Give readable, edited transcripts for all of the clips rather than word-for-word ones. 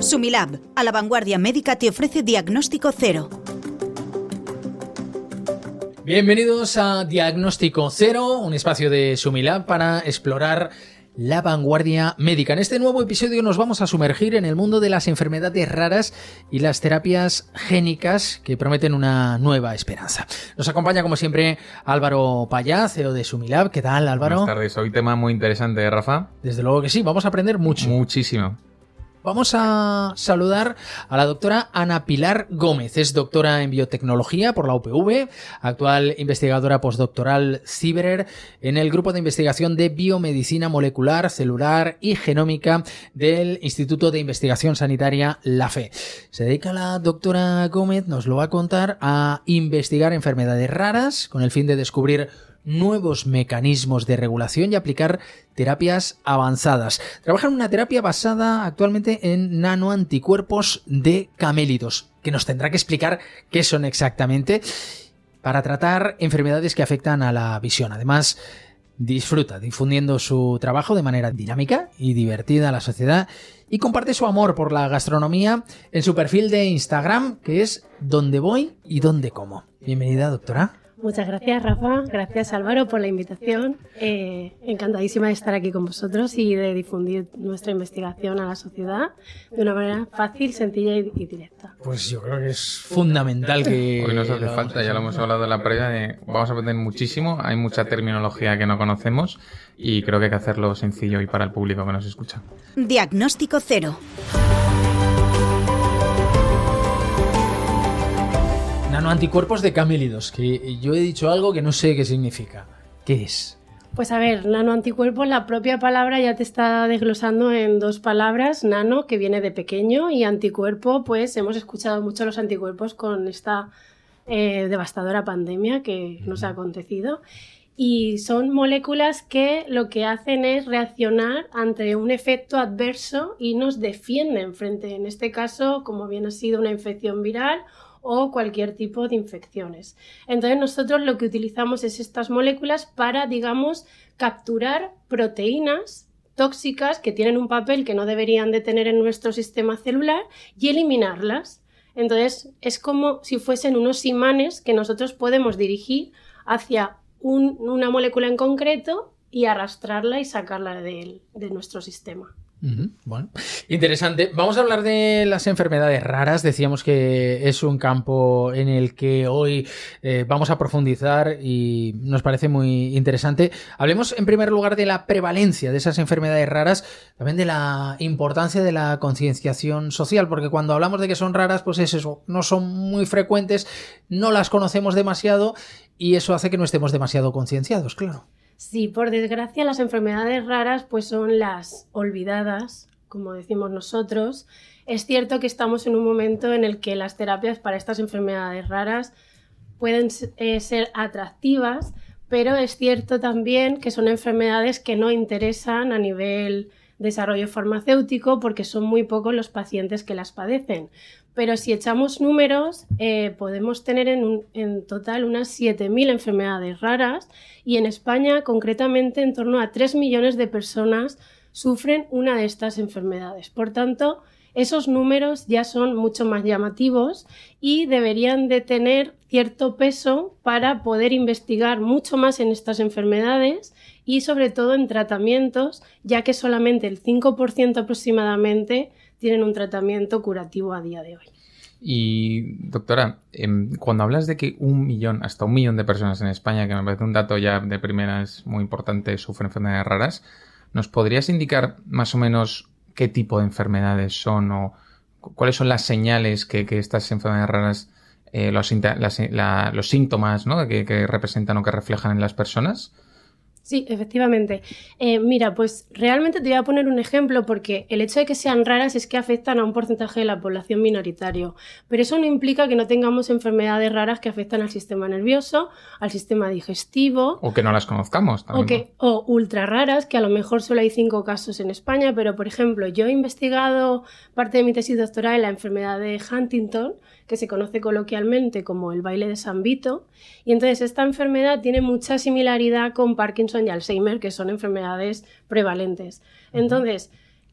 Sumilab, a la vanguardia médica, te ofrece Diagnóstico Cero. Bienvenidos a Diagnóstico Cero, un espacio de Sumilab para explorar la vanguardia médica. En este nuevo episodio nos vamos a sumergir en el mundo de las enfermedades raras y las terapias génicas que prometen una nueva esperanza. Nos acompaña, como siempre, Álvaro Payá, CEO de Sumilab. ¿Qué tal, Álvaro? Buenas tardes. Hoy tema muy interesante, Rafa. Desde luego que sí, vamos a aprender mucho. Muchísimo. Vamos a saludar a la doctora Ana Pilar Gómez. Es doctora en biotecnología por la UPV, actual investigadora postdoctoral CIBER en el grupo de investigación de biomedicina molecular, celular y genómica del Instituto de Investigación Sanitaria LAFE. Se dedica la doctora Gómez, nos lo va a contar, a investigar enfermedades raras con el fin de descubrir nuevos mecanismos de regulación y aplicar terapias avanzadas. Trabaja en una terapia basada actualmente en nanoanticuerpos de camélidos, que nos tendrá que explicar qué son exactamente, para tratar enfermedades que afectan a la visión. Además, disfruta difundiendo su trabajo de manera dinámica y divertida a la sociedad y comparte su amor por la gastronomía en su perfil de Instagram, que es Donde Voy y Donde Como. Bienvenida, doctora. Muchas gracias, Rafa. Gracias, Álvaro, por la invitación. Encantadísima de estar aquí con vosotros y de difundir nuestra investigación a la sociedad de una manera fácil, sencilla y directa. Pues yo creo que es fundamental que... Hoy nos hace falta, ya lo hemos hablado en la previa, vamos a aprender muchísimo. Hay mucha terminología que no conocemos y creo que hay que hacerlo sencillo y para el público que nos escucha. Diagnóstico Cero. Nanoanticuerpos de camélidos, que yo he dicho algo que no sé qué significa. ¿Qué es? Pues a ver, nanoanticuerpos, la propia palabra ya te está desglosando en dos palabras. Nano, que viene de pequeño, y anticuerpo, pues hemos escuchado mucho los anticuerpos con esta devastadora pandemia que nos ha acontecido. Y son moléculas que lo que hacen es reaccionar ante un efecto adverso y nos defienden frente, en este caso, como bien ha sido una infección viral o cualquier tipo de infecciones. Entonces nosotros lo que utilizamos es estas moléculas para, digamos, capturar proteínas tóxicas que tienen un papel que no deberían de tener en nuestro sistema celular y eliminarlas. Entonces es como si fuesen unos imanes que nosotros podemos dirigir hacia una molécula en concreto y arrastrarla y sacarla de nuestro sistema. Bueno, interesante. Vamos a hablar de las enfermedades raras. Decíamos que es un campo en el que hoy vamos a profundizar y nos parece muy interesante. Hablemos en primer lugar de la prevalencia de esas enfermedades raras, también de la importancia de la concienciación social, porque cuando hablamos de que son raras, pues es eso, no son muy frecuentes, no las conocemos demasiado y eso hace que no estemos demasiado concienciados, claro. Sí, por desgracia las enfermedades raras pues son las olvidadas, como decimos nosotros. Es cierto que estamos en un momento en el que las terapias para estas enfermedades raras pueden ser atractivas, pero es cierto también que son enfermedades que no interesan a nivel desarrollo farmacéutico porque son muy pocos los pacientes que las padecen. Pero si echamos números, podemos tener en total unas 7.000 enfermedades raras y en España, concretamente, en torno a 3 millones de personas sufren una de estas enfermedades. Por tanto, esos números ya son mucho más llamativos y deberían de tener cierto peso para poder investigar mucho más en estas enfermedades y, sobre todo, en tratamientos, ya que solamente el 5% aproximadamente tienen un tratamiento curativo a día de hoy. Y, doctora, cuando hablas de que hasta un millón de personas en España, que me parece un dato ya de primeras muy importante, sufren enfermedades raras, ¿nos podrías indicar más o menos qué tipo de enfermedades son o cuáles son las señales que estas enfermedades raras, los síntomas, ¿no?, que representan o que reflejan en las personas? Sí, efectivamente. Mira, pues realmente te voy a poner un ejemplo porque el hecho de que sean raras es que afectan a un porcentaje de la población minoritario, pero eso no implica que no tengamos enfermedades raras que afectan al sistema nervioso, al sistema digestivo. O que no las conozcamos también. O ultra raras, que a lo mejor solo hay 5 casos en España, pero por ejemplo, yo he investigado parte de mi tesis doctoral en la enfermedad de Huntington, que se conoce coloquialmente como el baile de San Vito, y entonces esta enfermedad tiene mucha similaridad con Parkinson y Alzheimer, que son enfermedades prevalentes. Entonces,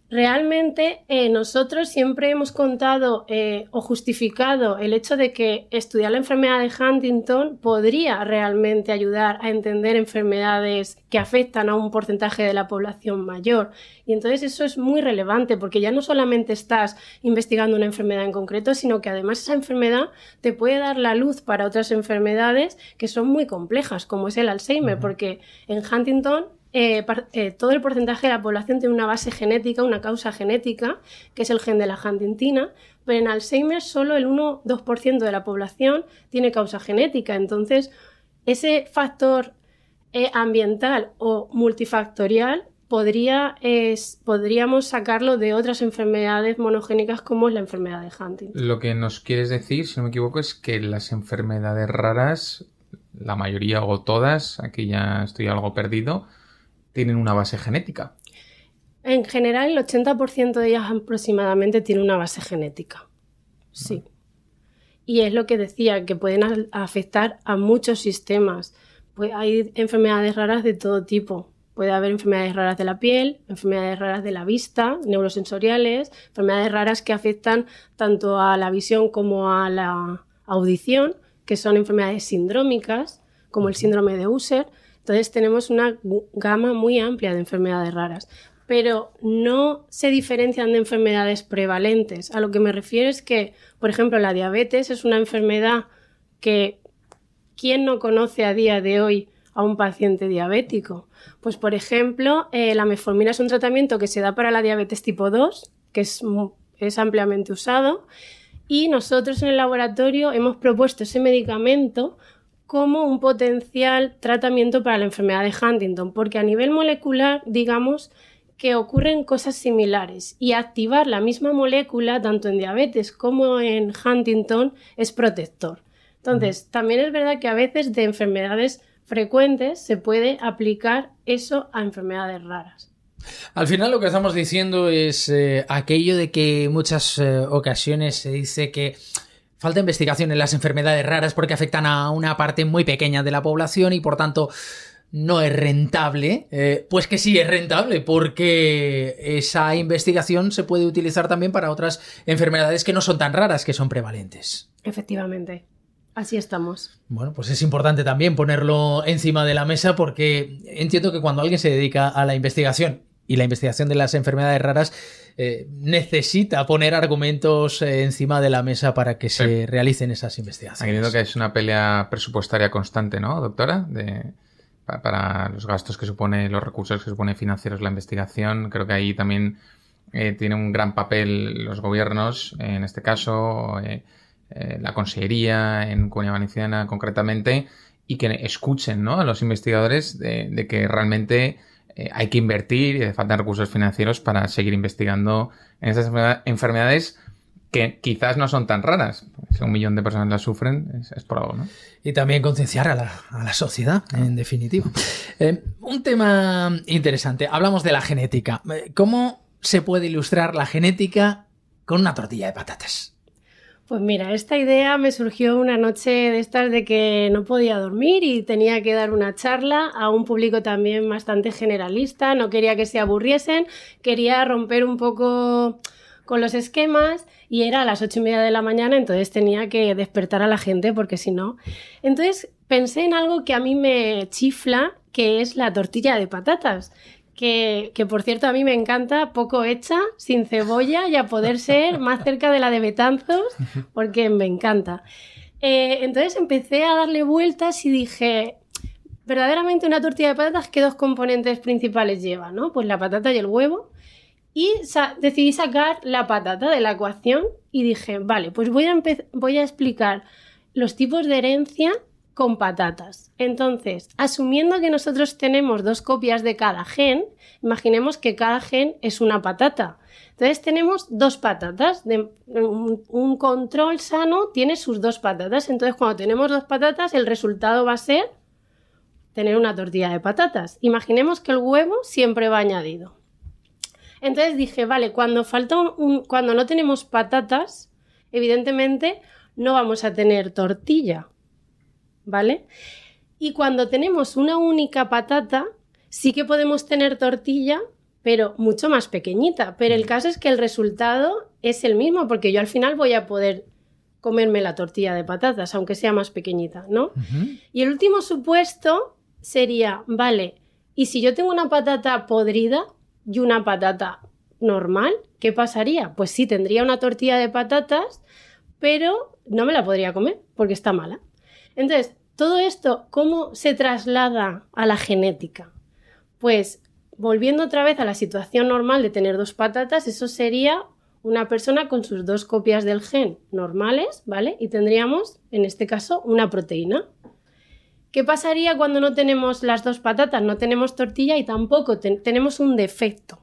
Realmente nosotros siempre hemos contado o justificado el hecho de que estudiar la enfermedad de Huntington podría realmente ayudar a entender enfermedades que afectan a un porcentaje de la población mayor. Y entonces eso es muy relevante porque ya no solamente estás investigando una enfermedad en concreto, sino que además esa enfermedad te puede dar la luz para otras enfermedades que son muy complejas, como es el Alzheimer, porque en Huntington todo el porcentaje de la población tiene una base genética, una causa genética, que es el gen de la huntingtina, pero en Alzheimer solo el 1-2% de la población tiene causa genética. Entonces, ese factor ambiental o multifactorial podríamos sacarlo de otras enfermedades monogénicas como es la enfermedad de Huntington. Lo que nos quieres decir, si no me equivoco, es que las enfermedades raras, la mayoría o todas, aquí ya estoy algo perdido, tienen una base genética. En general, el 80% de ellas aproximadamente tiene una base genética. Sí. Y es lo que decía, que pueden afectar a muchos sistemas. Pues hay enfermedades raras de todo tipo. Puede haber enfermedades raras de la piel, enfermedades raras de la vista, neurosensoriales, enfermedades raras que afectan tanto a la visión como a la audición, que son enfermedades sindrómicas, como el síndrome de Usher. Entonces tenemos una gama muy amplia de enfermedades raras, pero no se diferencian de enfermedades prevalentes. A lo que me refiero es que, por ejemplo, la diabetes es una enfermedad que ¿quién no conoce a día de hoy a un paciente diabético? Pues, por ejemplo, la metformina es un tratamiento que se da para la diabetes tipo 2, que es ampliamente usado, y nosotros en el laboratorio hemos propuesto ese medicamento como un potencial tratamiento para la enfermedad de Huntington, porque a nivel molecular, digamos que ocurren cosas similares y activar la misma molécula, tanto en diabetes como en Huntington, es protector. Entonces, también es verdad que a veces de enfermedades frecuentes se puede aplicar eso a enfermedades raras. Al final lo que estamos diciendo es aquello de que en muchas ocasiones se dice que falta investigación en las enfermedades raras porque afectan a una parte muy pequeña de la población y por tanto no es rentable. Pues que sí es rentable porque esa investigación se puede utilizar también para otras enfermedades que no son tan raras, que son prevalentes. Efectivamente. Así estamos. Bueno, pues es importante también ponerlo encima de la mesa porque entiendo que cuando alguien se dedica a la investigación y la investigación de las enfermedades raras necesita poner argumentos encima de la mesa para que se realicen esas investigaciones. Entiendo que es una pelea presupuestaria constante, ¿no, doctora? Para los gastos que supone, los recursos que supone financieros la investigación. Creo que ahí también tiene un gran papel los gobiernos, en este caso la Consellería en Comunidad Valenciana concretamente, y que escuchen, ¿no?, a los investigadores de que realmente hay que invertir y faltan recursos financieros para seguir investigando en estas enfermedades que quizás no son tan raras. Si 1 millón de personas las sufren, es por algo, ¿no? Y también concienciar a la sociedad, en definitiva. Un tema interesante. Hablamos de la genética. ¿Cómo se puede ilustrar la genética con una tortilla de patatas? Pues mira, esta idea me surgió una noche de estas de que no podía dormir y tenía que dar una charla a un público también bastante generalista, no quería que se aburriesen, quería romper un poco con los esquemas y era a las 8:30 de la mañana, entonces tenía que despertar a la gente porque si no... Entonces pensé en algo que a mí me chifla, que es la tortilla de patatas. Que por cierto a mí me encanta, poco hecha, sin cebolla y a poder ser más cerca de la de Betanzos, porque me encanta. Entonces empecé a darle vueltas y dije, verdaderamente una tortilla de patatas, ¿qué 2 componentes principales lleva, ¿no? Pues la patata y el huevo. Y decidí sacar la patata de la ecuación y dije, vale, pues voy a explicar los tipos de herencia con patatas. Entonces, asumiendo que nosotros tenemos 2 copias de cada gen, imaginemos que cada gen es una patata. Entonces tenemos 2 patatas. Un control sano tiene sus 2 patatas. Entonces, cuando tenemos 2 patatas, el resultado va a ser tener una tortilla de patatas. Imaginemos que el huevo siempre va añadido. Entonces dije, vale, cuando no tenemos patatas, evidentemente no vamos a tener tortilla, ¿vale? Y cuando tenemos una única patata, sí que podemos tener tortilla, pero mucho más pequeñita. Pero el caso es que el resultado es el mismo, porque yo al final voy a poder comerme la tortilla de patatas, aunque sea más pequeñita, ¿no? Y el último supuesto sería, vale, ¿y si yo tengo una patata podrida y una patata normal, qué pasaría? Pues sí, tendría una tortilla de patatas, pero no me la podría comer porque está mala. Entonces, todo esto, ¿cómo se traslada a la genética? Pues, volviendo otra vez a la situación normal de tener 2 patatas, eso sería una persona con sus 2 copias del gen normales, ¿vale? Y tendríamos, en este caso, una proteína. ¿Qué pasaría cuando no tenemos las 2 patatas? No tenemos tortilla y tampoco tenemos un defecto.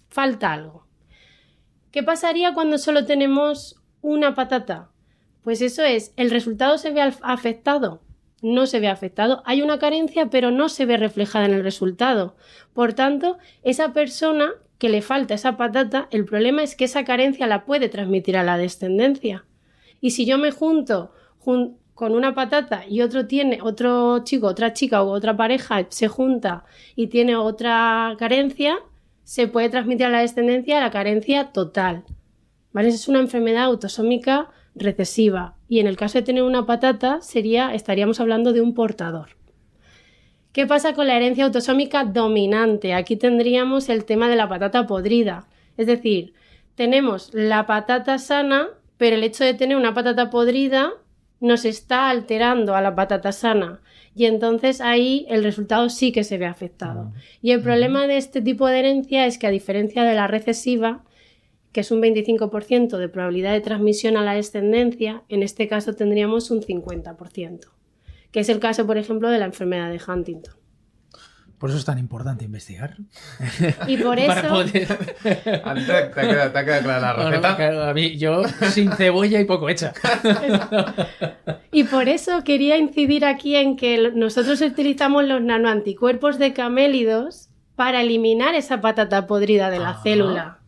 Falta algo. ¿Qué pasaría cuando solo tenemos una patata? Pues eso es, ¿el resultado se ve afectado? No se ve afectado. Hay una carencia, pero no se ve reflejada en el resultado. Por tanto, esa persona que le falta esa patata, el problema es que esa carencia la puede transmitir a la descendencia. Y si yo me junto con una patata y otro chico, otra chica o otra pareja se junta y tiene otra carencia, se puede transmitir a la descendencia la carencia total. ¿Vale? Es una enfermedad autosómica recesiva y en el caso de tener una patata estaríamos hablando de un portador. ¿Qué pasa con la herencia autosómica dominante? Aquí tendríamos el tema de la patata podrida. Es decir, tenemos la patata sana, pero el hecho de tener una patata podrida nos está alterando a la patata sana. Y entonces ahí el resultado sí que se ve afectado. Y el problema de este tipo de herencia es que, a diferencia de la recesiva, que es un 25% de probabilidad de transmisión a la descendencia, en este caso tendríamos un 50%. Que es el caso, por ejemplo, de la enfermedad de Huntington. Por eso es tan importante investigar. Y por eso... Para poder... ¿Te ha quedado clara la receta? Bueno, a mí, yo sin cebolla y poco hecha. Y por eso quería incidir aquí en que nosotros utilizamos los nanoanticuerpos de camélidos para eliminar esa patata podrida de la célula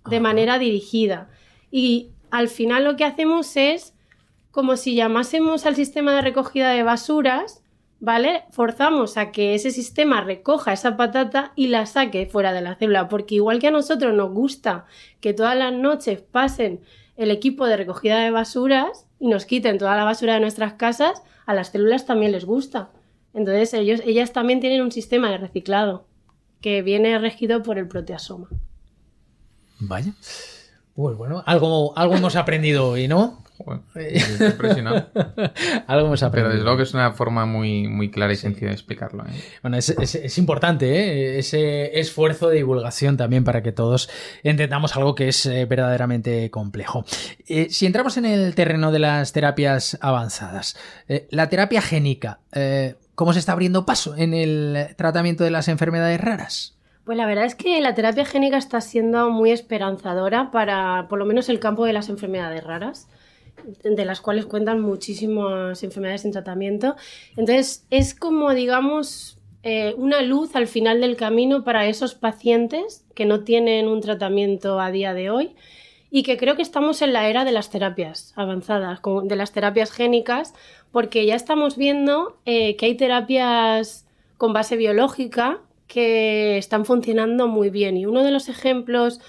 de manera dirigida. Y al final lo que hacemos es como si llamásemos al sistema de recogida de basuras, ¿vale? Forzamos a que ese sistema recoja esa patata y la saque fuera de la célula, porque igual que a nosotros nos gusta que todas las noches pasen el equipo de recogida de basuras y nos quiten toda la basura de nuestras casas, a las células también les gusta. Entonces ellas también tienen un sistema de reciclado que viene regido por el proteasoma. Vaya. Pues bueno, algo hemos aprendido hoy, ¿no? Bueno, estoy impresionado. Algo hemos aprendido. Pero desde luego que es una forma muy, muy clara y sencilla de explicarlo. Bueno, es importante ese esfuerzo de divulgación también para que todos entendamos algo que es verdaderamente complejo. Si entramos en el terreno de las terapias avanzadas, la terapia génica, ¿cómo se está abriendo paso en el tratamiento de las enfermedades raras? Pues la verdad es que la terapia génica está siendo muy esperanzadora para, por lo menos, el campo de las enfermedades raras, de las cuales cuentan muchísimas enfermedades en tratamiento. Entonces, es como, digamos, una luz al final del camino para esos pacientes que no tienen un tratamiento a día de hoy y que creo que estamos en la era de las terapias avanzadas, de las terapias génicas, porque ya estamos viendo que hay terapias con base biológica que están funcionando muy bien. Y uno de los ejemplos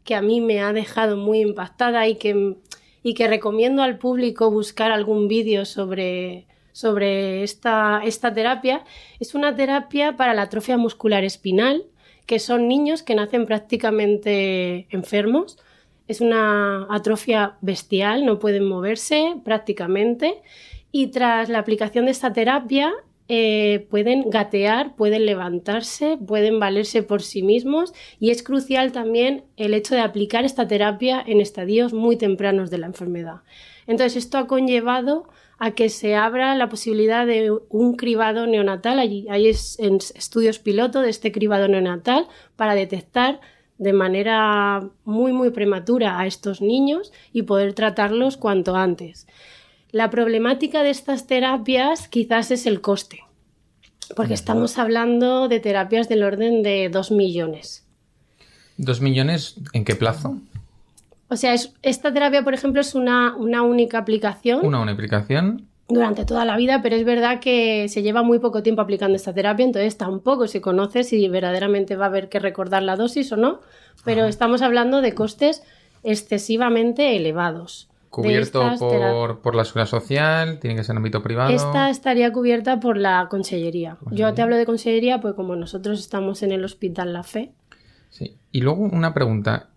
que a mí me ha dejado muy impactada y que recomiendo al público buscar algún vídeo sobre esta terapia, es una terapia para la atrofia muscular espinal, que son niños que nacen prácticamente enfermos. Es una atrofia bestial, no pueden moverse prácticamente, y tras la aplicación de esta terapia pueden gatear, pueden levantarse, pueden valerse por sí mismos, y es crucial también el hecho de aplicar esta terapia en estadios muy tempranos de la enfermedad. Entonces, esto ha conllevado a que se abra la posibilidad de un cribado neonatal. Hay estudios piloto de este cribado neonatal para detectar de manera muy, muy prematura a estos niños y poder tratarlos cuanto antes. La problemática de estas terapias quizás es el coste, porque estamos hablando de terapias del orden de 2 millones. ¿2 millones en qué plazo? O sea, esta terapia, por ejemplo, es una única aplicación. Una única aplicación. durante toda la vida, pero es verdad que se lleva muy poco tiempo aplicando esta terapia, entonces tampoco se conoce si verdaderamente va a haber que recordar la dosis o no, pero estamos hablando de costes excesivamente elevados. ¿Cubierto por la Seguridad Social? ¿Tiene que ser en ámbito privado? Esta estaría cubierta por la Consellería. Yo te hablo de Consellería, pues como nosotros estamos en el Hospital La Fe. Sí. Y luego una pregunta.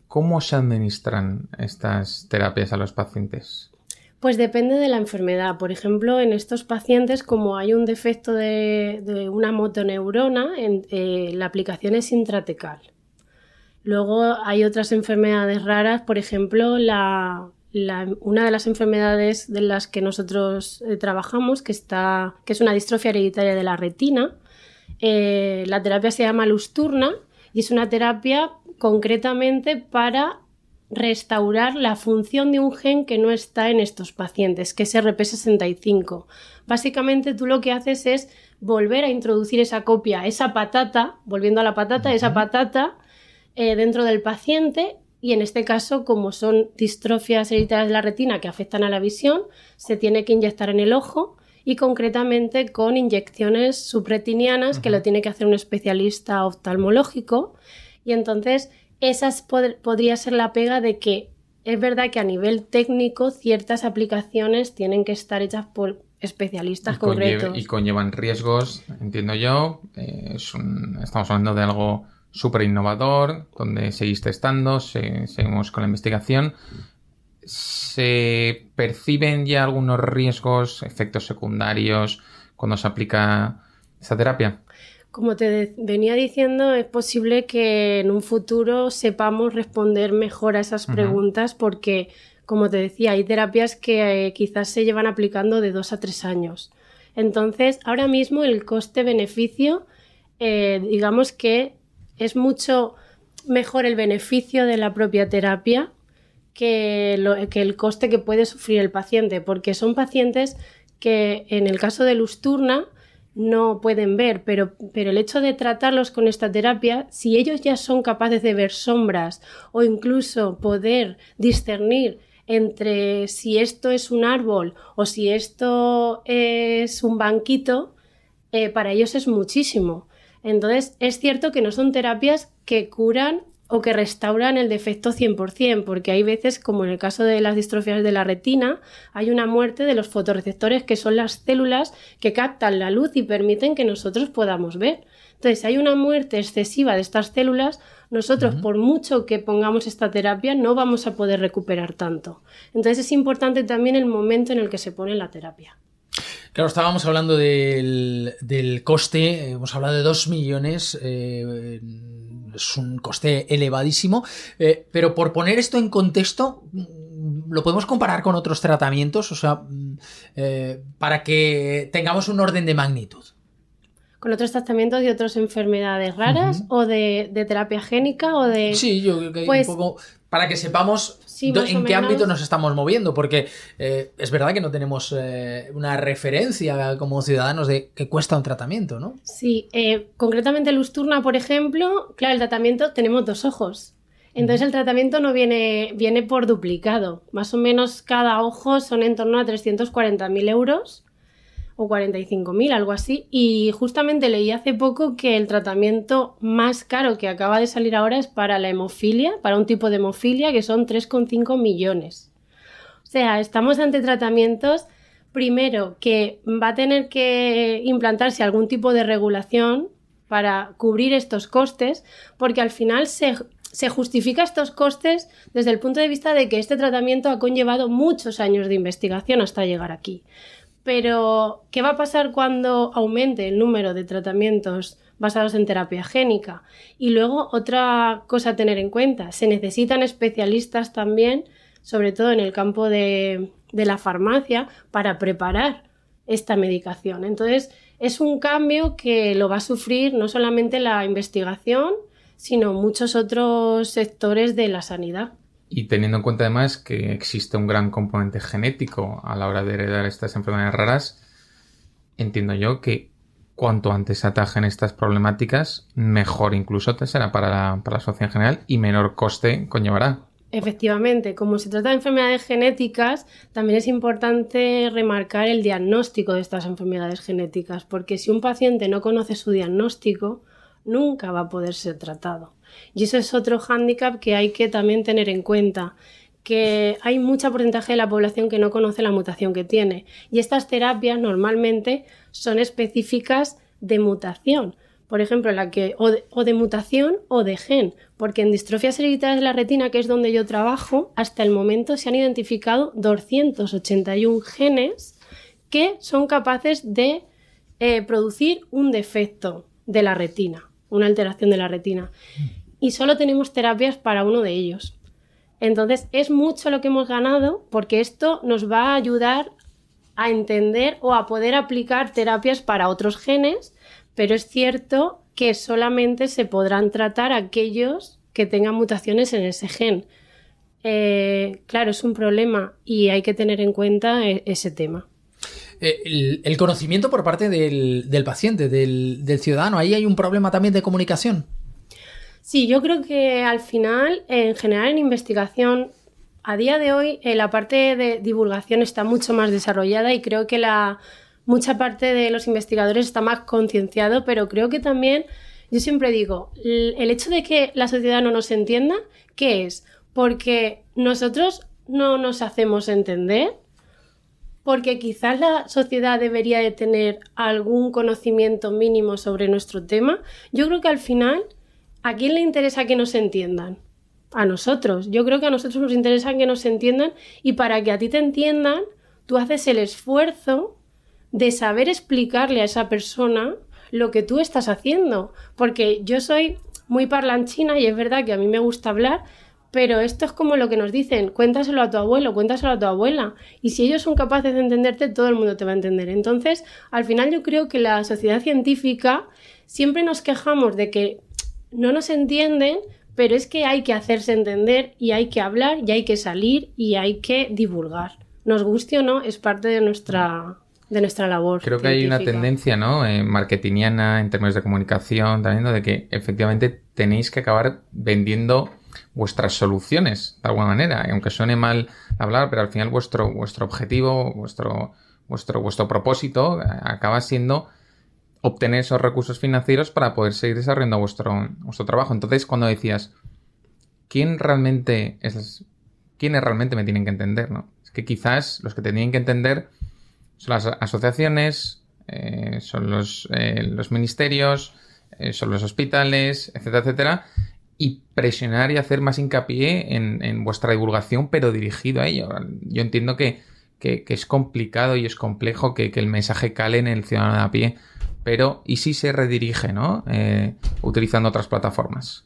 ¿Cómo se administran estas terapias a los pacientes? Pues depende de la enfermedad. Por ejemplo, en estos pacientes, como hay un defecto de una motoneurona, la aplicación es intratecal. Luego hay otras enfermedades raras, por ejemplo, una de las enfermedades de las que nosotros trabajamos, que es una distrofia hereditaria de la retina. La terapia se llama Lusturna y es una terapia concretamente para restaurar la función de un gen que no está en estos pacientes, que es RP65. Básicamente tú lo que haces es volver a introducir esa copia, esa patata, volviendo a la patata, esa patata dentro del paciente. Y en este caso, como son distrofias hereditarias de la retina que afectan a la visión, se tiene que inyectar en el ojo y concretamente con inyecciones subretinianas que lo tiene que hacer un especialista oftalmológico. Y entonces esa podría ser la pega de que es verdad que a nivel técnico ciertas aplicaciones tienen que estar hechas por especialistas concretos. Y conllevan riesgos, entiendo yo. Estamos hablando de algo súper innovador, donde seguís testando, seguimos con la investigación. ¿Se perciben ya algunos riesgos, efectos secundarios cuando se aplica esta terapia? Como te venía diciendo, es posible que en un futuro sepamos responder mejor a esas preguntas porque, como te decía, hay terapias que quizás se llevan aplicando de 2 a 3 años. Entonces, ahora mismo el coste-beneficio, digamos que es mucho mejor el beneficio de la propia terapia que el coste que puede sufrir el paciente, porque son pacientes que en el caso de Lusturna no pueden ver, pero el hecho de tratarlos con esta terapia, si ellos ya son capaces de ver sombras o incluso poder discernir entre si esto es un árbol o si esto es un banquito, para ellos es muchísimo. Entonces, es cierto que no son terapias que curan o que restauran el defecto 100%, porque hay veces, como en el caso de las distrofias de la retina, hay una muerte de los fotorreceptores, que son las células que captan la luz y permiten que nosotros podamos ver. Entonces, si hay una muerte excesiva de estas células, nosotros, por mucho que pongamos esta terapia, no vamos a poder recuperar tanto. Entonces, es importante también el momento en el que se pone la terapia. Claro, estábamos hablando del coste, hemos hablado de 2 millones, es un coste elevadísimo, pero por poner esto en contexto, ¿lo podemos comparar con otros tratamientos? O sea, para que tengamos un orden de magnitud. ¿Con otros tratamientos de otras enfermedades raras o de terapia génica o de...? Sí, yo creo que pues, un poco para que sepamos en qué ámbito nos estamos moviendo, porque es verdad que no tenemos una referencia como ciudadanos de qué cuesta un tratamiento, ¿no? Sí, concretamente Lusturna, por ejemplo, claro, el tratamiento tenemos 2 ojos. Entonces el tratamiento no viene por duplicado. Más o menos cada ojo son en torno a 340.000 euros o 45.000, algo así. Y justamente leí hace poco que el tratamiento más caro que acaba de salir ahora es para la hemofilia, para un tipo de hemofilia, que son 3,5 millones. O sea, estamos ante tratamientos, primero, que va a tener que implantarse algún tipo de regulación para cubrir estos costes, porque al final se justifica estos costes desde el punto de vista de que este tratamiento ha conllevado muchos años de investigación hasta llegar aquí. Pero, ¿qué va a pasar cuando aumente el número de tratamientos basados en terapia génica? Y luego, otra cosa a tener en cuenta, se necesitan especialistas también, sobre todo en el campo de la farmacia, para preparar esta medicación. Entonces, es un cambio que lo va a sufrir no solamente la investigación, sino muchos otros sectores de la sanidad. Y teniendo en cuenta además que existe un gran componente genético a la hora de heredar estas enfermedades raras, entiendo yo que cuanto antes se atajen estas problemáticas, mejor incluso te será para la sociedad en general y menor coste conllevará. efectivamente, como se trata de enfermedades genéticas, también es importante remarcar el diagnóstico de estas enfermedades genéticas, porque si un paciente no conoce su diagnóstico, nunca va a poder ser tratado. Y eso es otro hándicap que hay que también tener en cuenta, que hay mucho porcentaje de la población que no conoce la mutación que tiene. Y estas terapias normalmente son específicas de mutación. Por ejemplo, o de mutación o de gen, porque en distrofias hereditarias de la retina, que es donde yo trabajo, hasta el momento se han identificado 281 genes que son capaces de producir un defecto de la retina, una alteración de la retina. Y solo tenemos terapias para uno de ellos. Entonces, es mucho lo que hemos ganado porque esto nos va a ayudar a entender o a poder aplicar terapias para otros genes, pero es cierto que solamente se podrán tratar aquellos que tengan mutaciones en ese gen. Claro, es un problema y hay que tener en cuenta ese tema. El conocimiento por parte del paciente, del ciudadano, ahí hay un problema también de comunicación. Sí, yo creo que al final, en general en investigación, a día de hoy la parte de divulgación está mucho más desarrollada y creo que mucha parte de los investigadores está más concienciado, pero creo que también, yo siempre digo, el hecho de que la sociedad no nos entienda, ¿qué es? Porque nosotros no nos hacemos entender, porque quizás la sociedad debería de tener algún conocimiento mínimo sobre nuestro tema. Yo creo que al final, ¿a quién le interesa que nos entiendan? A nosotros. Yo creo que a nosotros nos interesa que nos entiendan y para que a ti te entiendan, tú haces el esfuerzo de saber explicarle a esa persona lo que tú estás haciendo. Porque yo soy muy parlanchina y es verdad que a mí me gusta hablar, pero esto es como lo que nos dicen, cuéntaselo a tu abuelo, cuéntaselo a tu abuela. Y si ellos son capaces de entenderte, todo el mundo te va a entender. Entonces, al final yo creo que la sociedad científica siempre nos quejamos de que no nos entienden, pero es que hay que hacerse entender y hay que hablar y hay que salir y hay que divulgar. Nos guste o no, es parte de nuestra labor. Creo que científica. hay una tendencia, ¿no? Marketingiana en términos de comunicación también, ¿no? De que efectivamente tenéis que acabar vendiendo vuestras soluciones de alguna manera, aunque suene mal hablar, pero al final vuestro objetivo, vuestro propósito acaba siendo obtener esos recursos financieros para poder seguir desarrollando vuestro trabajo. Entonces, cuando decías, ¿quiénes realmente me tienen que entender, ¿no? Es que quizás los que te tienen que entender son las asociaciones, son los ministerios, son los hospitales, etcétera, etcétera, y presionar y hacer más hincapié en vuestra divulgación, pero dirigido a ello. Yo entiendo que es complicado y es complejo que el mensaje cale en el ciudadano de a pie, pero ¿y si se redirige, ¿no? Utilizando otras plataformas?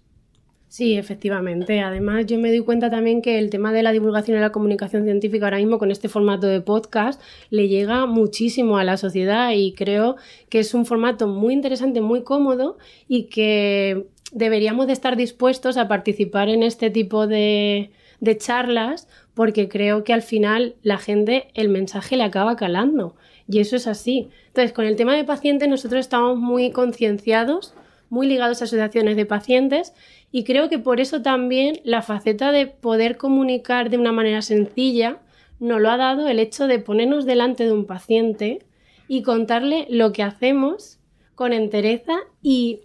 Sí, efectivamente. Además, yo me doy cuenta también que el tema de la divulgación y la comunicación científica ahora mismo con este formato de podcast le llega muchísimo a la sociedad y creo que es un formato muy interesante, muy cómodo y que deberíamos de estar dispuestos a participar en este tipo de charlas porque creo que al final la gente, el mensaje le acaba calando y eso es así. Entonces, con el tema de pacientes nosotros estamos muy concienciados, muy ligados a asociaciones de pacientes y creo que por eso también la faceta de poder comunicar de una manera sencilla nos lo ha dado el hecho de ponernos delante de un paciente y contarle lo que hacemos con entereza y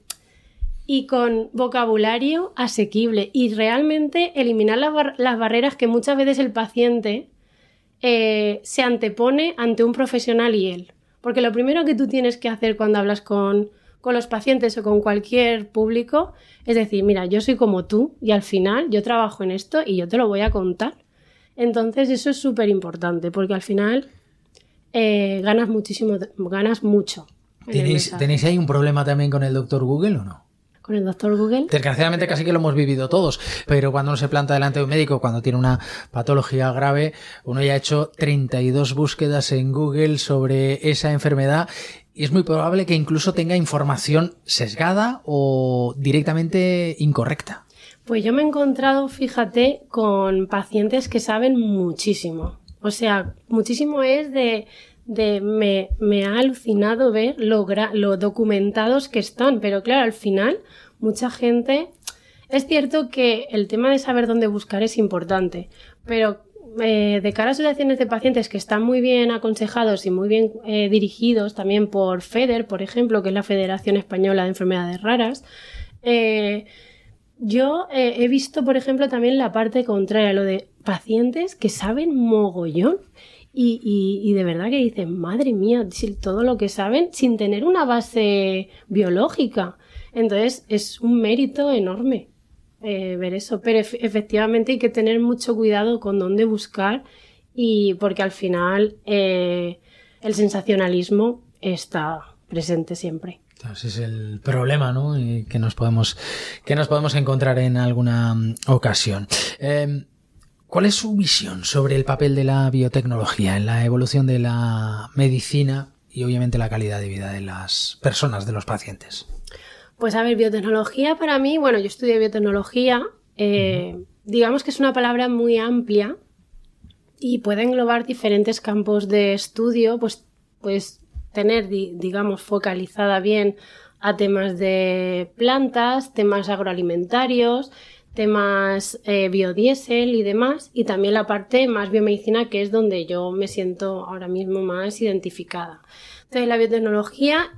con vocabulario asequible y realmente eliminar las barreras que muchas veces el paciente se antepone ante un profesional y él. Porque lo primero que tú tienes que hacer cuando hablas con los pacientes o con cualquier público es decir, mira, yo soy como tú y al final yo trabajo en esto y yo te lo voy a contar. Entonces eso es súper importante porque al final ganas mucho. ¿Tenéis ahí un problema también con el Dr. Google o no? ¿Con el Dr. Google? Desgraciadamente casi que lo hemos vivido todos, pero cuando uno se planta delante de un médico, cuando tiene una patología grave, uno ya ha hecho 32 búsquedas en Google sobre esa enfermedad y es muy probable que incluso tenga información sesgada o directamente incorrecta. Pues yo me he encontrado, fíjate, con pacientes que saben muchísimo. O sea, muchísimo es me ha alucinado ver lo documentados que están, pero claro, al final mucha gente Es cierto que el tema de saber dónde buscar es importante, pero de cara a asociaciones de pacientes que están muy bien aconsejados y muy bien dirigidos también por FEDER, por ejemplo, que es la Federación Española de Enfermedades Raras, yo he visto, por ejemplo, también la parte contraria, lo de pacientes que saben mogollón y de verdad que dicen, madre mía, todo lo que saben sin tener una base biológica. Entonces es un mérito enorme ver eso, pero efectivamente hay que tener mucho cuidado con dónde buscar y porque al final el sensacionalismo está presente siempre. Ese es el problema, ¿no? Y que nos podemos encontrar en alguna ocasión. ¿Cuál es su visión sobre el papel de la biotecnología en la evolución de la medicina y obviamente la calidad de vida de las personas, de los pacientes? Pues a ver, biotecnología para mí, bueno, yo estudié biotecnología, digamos que es una palabra muy amplia y puede englobar diferentes campos de estudio, pues tener, digamos, focalizada bien a temas de plantas, temas agroalimentarios, temas biodiesel y demás, y también la parte más biomedicina, que es donde yo me siento ahora mismo más identificada. Entonces, la biotecnología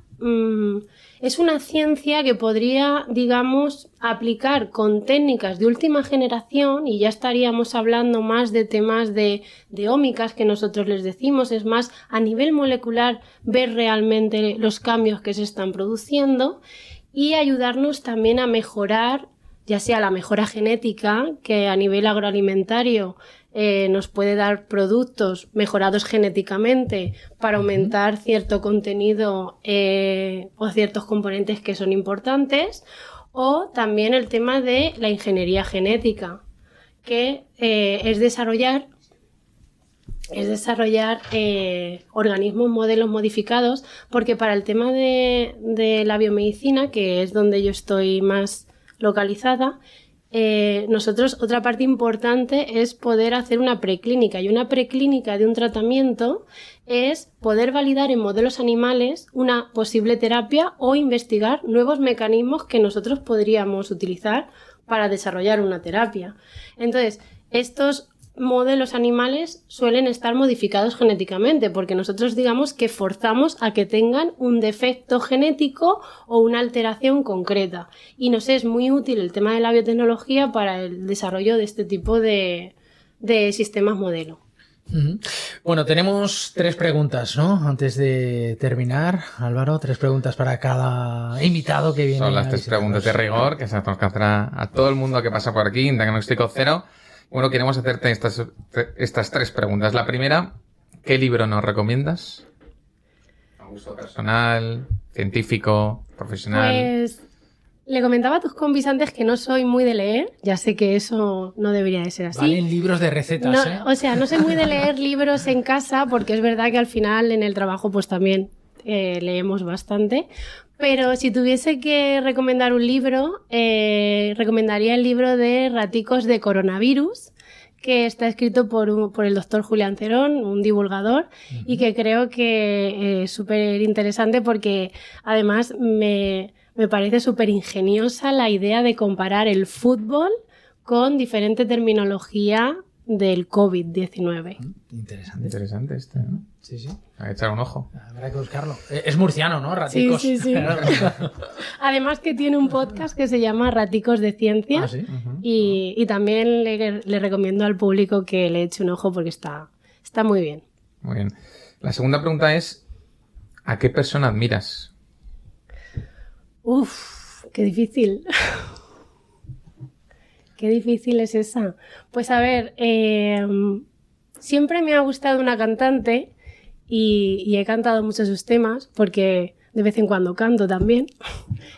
es una ciencia que podría, digamos, aplicar con técnicas de última generación y ya estaríamos hablando más de temas de ómicas que nosotros les decimos, es más a nivel molecular ver realmente los cambios que se están produciendo y ayudarnos también a mejorar, ya sea la mejora genética, que a nivel agroalimentario nos puede dar productos mejorados genéticamente para aumentar cierto contenido o ciertos componentes que son importantes, o también el tema de la ingeniería genética, que es desarrollar organismos, modelos modificados, porque para el tema de la biomedicina, que es donde yo estoy más localizada, nosotros otra parte importante es poder hacer una preclínica, y una preclínica de un tratamiento es poder validar en modelos animales una posible terapia o investigar nuevos mecanismos que nosotros podríamos utilizar para desarrollar una terapia. Entonces, estos modelos animales suelen estar modificados genéticamente porque nosotros digamos que forzamos a que tengan un defecto genético o una alteración concreta y nos es muy útil el tema de la biotecnología para el desarrollo de este tipo de sistemas modelo. Bueno, tenemos 3 preguntas, ¿no? Antes de terminar, Álvaro, 3 preguntas para cada invitado que viene. Son las 3 preguntas de rigor que se nos hacerá a todo el mundo que pasa por aquí en Diagnóstico Cero. Bueno, queremos hacerte estas 3 preguntas. La primera, ¿qué libro nos recomiendas? ¿A gusto personal, científico, profesional? Pues le comentaba a tus convis antes que no soy muy de leer. Ya sé que eso no debería de ser así. Valen libros de recetas, no, O sea, no soy muy de leer libros en casa porque es verdad que al final en el trabajo pues también leemos bastante. Pero si tuviese que recomendar un libro, recomendaría el libro de Raticos de Coronavirus, que está escrito por el doctor Julián Cerón, un divulgador, y que creo que es súper interesante porque además me parece súper ingeniosa la idea de comparar el fútbol con diferente terminología del COVID-19. Interesante este, ¿no? Sí. Hay que echar un ojo. Habrá que buscarlo. Es murciano, ¿no? Raticos. Sí. Además que tiene un podcast que se llama Raticos de Ciencia. Ah, ¿sí? Y también le recomiendo al público que le eche un ojo porque está muy bien. Muy bien. La segunda pregunta es, ¿a qué persona admiras? Uf, qué difícil. Qué difícil es esa. Pues a ver, siempre me ha gustado una cantante y he cantado muchos sus temas porque de vez en cuando canto también.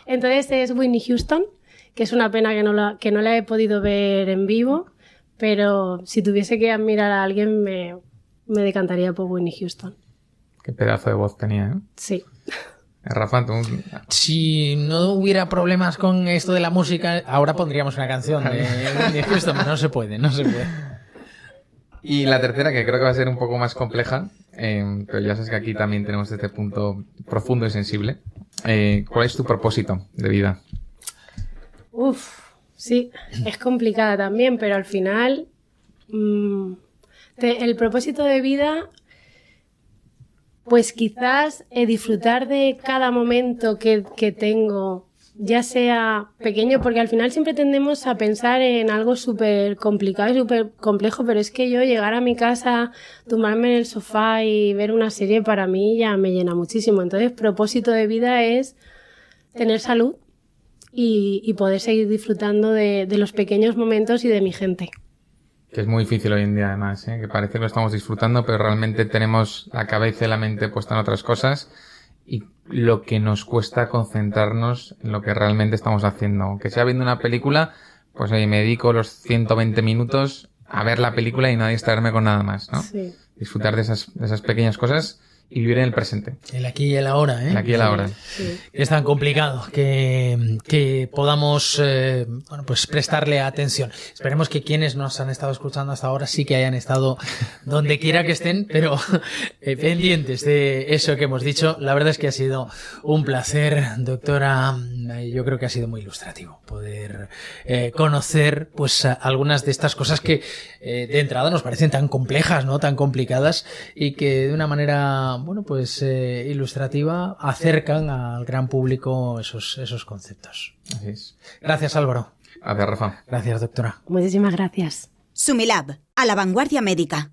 Entonces es Whitney Houston, que es una pena que no la he podido ver en vivo, pero si tuviese que admirar a alguien me decantaría por Whitney Houston. Qué pedazo de voz tenía, ¿eh? Sí. Rafa, tú... Si no hubiera problemas con esto de la música, ahora pondríamos una canción de Houston, pero no se puede. Y la tercera, que creo que va a ser un poco más compleja, pero ya sabes que aquí también tenemos este punto profundo y sensible. ¿Cuál es tu propósito de vida? Sí, es complicada también, pero al final el propósito de vida, pues quizás disfrutar de cada momento que tengo, ya sea pequeño, porque al final siempre tendemos a pensar en algo súper complicado y súper complejo, pero es que yo llegar a mi casa, tumbarme en el sofá y ver una serie, para mí ya me llena muchísimo. Entonces, propósito de vida es tener salud y poder seguir disfrutando de los pequeños momentos y de mi gente. Que es muy difícil hoy en día, además, ¿eh? Que parece que lo estamos disfrutando, pero realmente tenemos la cabeza y la mente puesta en otras cosas y lo que nos cuesta concentrarnos en lo que realmente estamos haciendo. Aunque sea viendo una película, pues oye, me dedico los 120 minutos a ver la película y no a distraerme con nada más, ¿no? Sí. Disfrutar de esas pequeñas cosas y vivir en el presente. El aquí y el ahora, ¿eh? El aquí y el ahora. Sí. Es tan complicado que podamos bueno, pues prestarle atención. Esperemos que quienes nos han estado escuchando hasta ahora sí que hayan estado donde quiera que estén, pero pendientes de eso que hemos dicho. La verdad es que ha sido un placer, doctora. Yo creo que ha sido muy ilustrativo poder conocer pues algunas de estas cosas que de entrada nos parecen tan complejas, ¿no? Tan complicadas y que de una manera bueno, pues ilustrativa acercan al gran público esos conceptos. Así es. Gracias, Álvaro. Gracias, Rafa. Gracias, doctora. Muchísimas gracias. Sumilab, a la vanguardia médica.